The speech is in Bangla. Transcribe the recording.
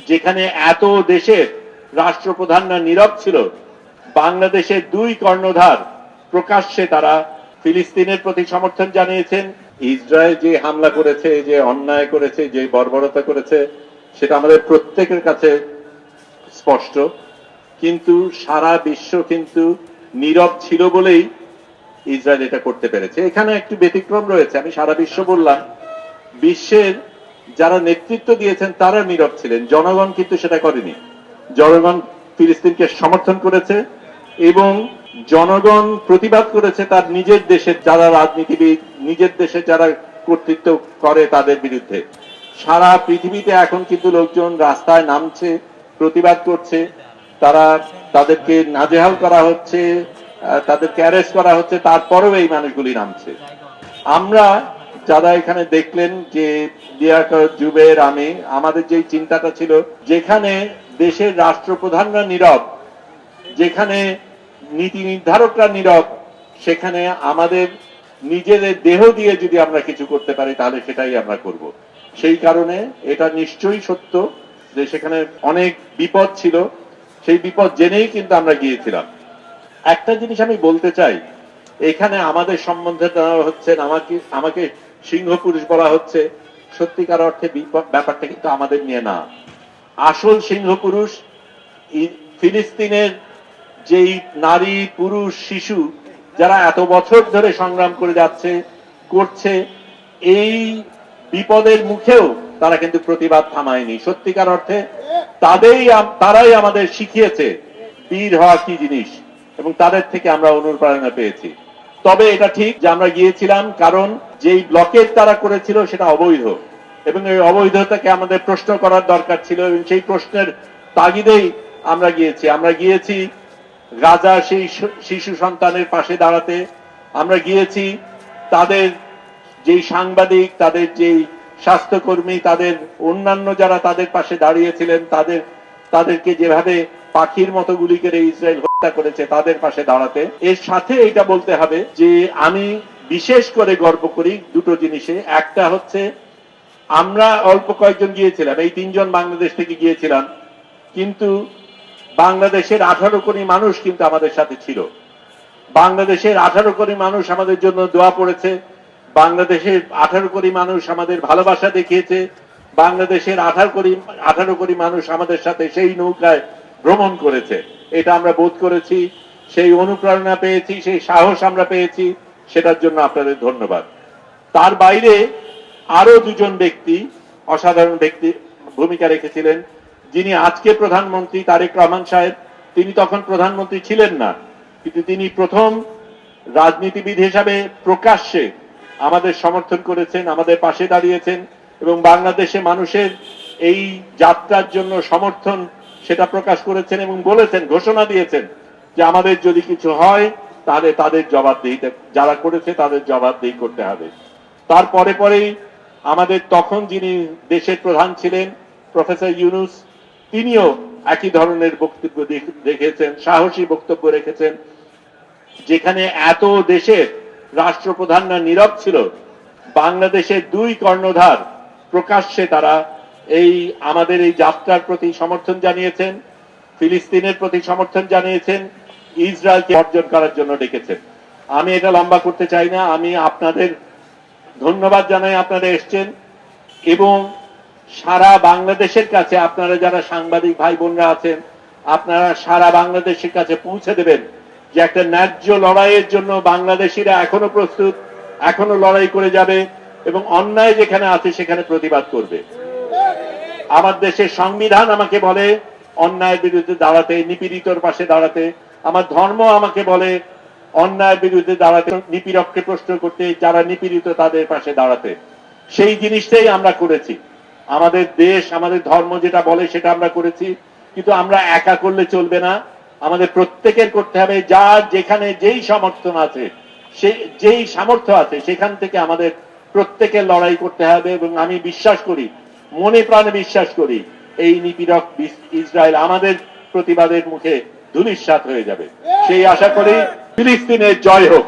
যেখানে এত দেশের রাষ্ট্রপ্রধানরা নীরব ছিল, বাংলাদেশের দুই কর্ণধার প্রকাশ্যে তারা ফিলিস্তিনের প্রতি সমর্থন জানিয়েছেন। ইসরায়েল যে হামলা করেছে, যে অন্যায় করেছে, যে বর্বরতা করেছে, সেটা আমাদের প্রত্যেকের কাছে স্পষ্ট। কিন্তু সারা বিশ্ব কিন্তু নীরব ছিল বলেই ইসরায়েল এটা করতে পেরেছে। এখানে একটু ব্যতিক্রম রয়েছে। আমি সারা বিশ্ব বললাম, বিশ্বের যারা নেতৃত্ব দিয়েছেন তারা নীরব ছিলেন, জনগণ কিন্তু সেটা করেনি। জনগণ ফিলিস্তিনকে সমর্থন করেছে এবং জনগণ প্রতিবাদ করেছে তার নিজের দেশের যারা রাজনীতিবিদ, নিজের দেশে যারা কর্তৃত্ব করে তাদের বিরুদ্ধে। সারা পৃথিবীতে এখন কিন্তু লোকজন রাস্তায় নামছে, প্রতিবাদ করছে, তাদেরকে নাজেহাল করা হচ্ছে, তাদেরকে অ্যারেস্ট করা হচ্ছে, তারপরেও এই মানুষগুলি নামছে। আমরা যারা এখানে দেখলেন যে লিয়াকত, জুবের, আমি, আমাদের যে চিন্তাটা ছিল, যেখানে দেশের রাষ্ট্রপ্রধানরা নীরব, যেখানে নীতি নির্ধারকরা নীরব, সেখানে আমাদের নিজেদের দেহ দিয়ে যদি আমরা কিছু করতে পারি তাহলে সেটাই আমরা করব। সেই কারণে এটা নিশ্চয়ই সত্য যে সেখানে অনেক বিপদ ছিল, সেই বিপদ জেনেই কিন্তু আমরা গিয়েছিলাম। একটা জিনিস আমি বলতে চাই, এখানে আমাদের সম্বন্ধে হচ্ছে আমাকে সিংহ পুরুষ বলা হচ্ছে, সত্যিকার অর্থে ব্যাপারটা কিন্তু আমাদের নিয়ে না। আসল সিংহ পুরুষ ফিলিস্তিনের যেই নারী, পুরুষ, শিশু যারা এত বছর ধরে সংগ্রাম করে যাচ্ছে, করছে, এই বিপদের মুখেও তারা কিন্তু প্রতিবাদ থামায়নি। সত্যিকার অর্থে তারাই আমাদের শিখিয়েছে বীর হওয়া কি জিনিস, এবং তাদের থেকে আমরা অনুপ্রেরণা পেয়েছি। তবে এটা ঠিক যে আমরা গিয়েছিলাম কারণ যেই ব্লকেট তারা করেছিল সেটা অবৈধ, এবং এই অবৈধতাকে আমাদের প্রশ্ন করার দরকার ছিল, এবং সেই প্রশ্নের তাগিদেই আমরা গিয়েছি গাজা সেই শিশু সন্তানের পাশে দাঁড়াতে। আমরা গিয়েছি তাদের যেই সাংবাদিক, তাদের যেই স্বাস্থ্যকর্মী, তাদের অন্যান্য যারা তাদের পাশে দাঁড়িয়েছিলেন, তাদেরকে যেভাবে পাখির মতো গুলি করে ইসরায়েল হত্যা করেছে তাদের পাশে দাঁড়াতে। এর সাথে এটা বলতে হবে যে আমি বিশেষ করে গর্ব করি দুটো জিনিসে। একটা হচ্ছে আমরা অল্প কয়েকজন গিয়েছিলাম, এই 3 জন বাংলাদেশ থেকে গিয়েছিলাম, কিন্তু বাংলাদেশের 18 কোটি মানুষ কিন্তু আমাদের সাথে ছিল। বাংলাদেশের 18 কোটি মানুষ আমাদের জন্য দোয়া পড়েছে, বাংলাদেশের 18 কোটি মানুষ আমাদের ভালোবাসা দেখিয়েছে, বাংলাদেশের 18 কোটি মানুষ আমাদের সাথে সেই নৌকায় ভ্রমণ করেছে। এটা আমরা বোধ করেছি, সেই অনুপ্রেরণা পেয়েছি, সেই সাহস আমরা পেয়েছি, সেটার জন্য আপনাদের ধন্যবাদ। তার বাইরে আরো 2 জন ব্যক্তি অসাধারণ ব্যক্তি ভূমিকা রেখেছিলেন। যিনি আজকে প্রধানমন্ত্রী তারেক রহমান সাহেব, তিনি তখন প্রধানমন্ত্রী ছিলেন না, কিন্তু তিনি প্রথম রাজনীতিবিদ হিসাবে প্রকাশ্যে আমাদের সমর্থন করেছেন, আমাদের পাশে দাঁড়িয়েছেন, এবং বাংলাদেশে মানুষের এই যাত্রার জন্য সমর্থন সেটা প্রকাশ করেছেন, এবং বলেছেন, ঘোষণা দিয়েছেন যে আমাদের যদি কিছু হয় তাহলে তাদের জবাবদিহি যারা করেছে তাদের জবাবদিহি করতে হবে। তারপরে পরেই আমাদের তখন যিনি দেশের প্রধান ছিলেন প্রফেসর ইউনূস, তিনিও একই ধরনের বক্তব্য রেখেছেন, সাহসী বক্তব্য রেখেছেন। যেখানে এত দেশের রাষ্ট্রপ্রধানরা নীরব ছিল, বাংলাদেশের দুই কর্ণধার প্রকাশ্যে তারা আমাদের এই যাত্রার প্রতি সমর্থন জানিয়েছেন, ফিলিস্তিনের প্রতি সমর্থন জানিয়েছেন, ইসরায়েলকে অর্জন করার জন্য ডেকেছেন। আমি এটা লম্বা করতে চাই না, আমি আপনাদের ধন্যবাদ জানাই, আপনারা এসছেন, এবং সারা বাংলাদেশের কাছে আপনারা যারা সাংবাদিক ভাই বোনরা আছেন, আপনারা সারা বাংলাদেশের কাছে পৌঁছে দেবেন যে একটা ন্যায্য লড়াইয়ের জন্য বাংলাদেশিরা এখনো প্রস্তুত, এখনো লড়াই করে যাবে, এবং অন্যায় যেখানে আছে সেখানে প্রতিবাদ করবে। আমার দেশের সংবিধান আমাকে বলে অন্যায়ের বিরুদ্ধে দাঁড়াতে, নিপীড়িতর পাশে দাঁড়াতে। আমার ধর্ম আমাকে বলে অন্যায়ের বিরুদ্ধে দাঁড়াতে, নিপীড়ককে প্রশ্ন করতে, যারা নিপীড়িত তাদের পাশে দাঁড়াতে। সেই জিনিসটাই আমরা করেছি। আমাদের দেশ, আমাদের ধর্ম যেটা বলে সেটা আমরা করেছি, কিন্তু আমরা একা করলে চলবে না, আমাদের প্রত্যেকের করতে হবে। যার যেখানে যেই সমর্থন আছে, যেই সামর্থ্য আছে, সেখান থেকে আমাদের প্রত্যেকের লড়াই করতে হবে। এবং আমি বিশ্বাস করি, মনে প্রাণে বিশ্বাস করি, এই নিপীড়ক ইসরায়েল আমাদের প্রতিবাদের মুখে ধূলিসাৎ হয়ে যাবে। সেই আশা করি। ফিলিস্তিনের জয় হোক।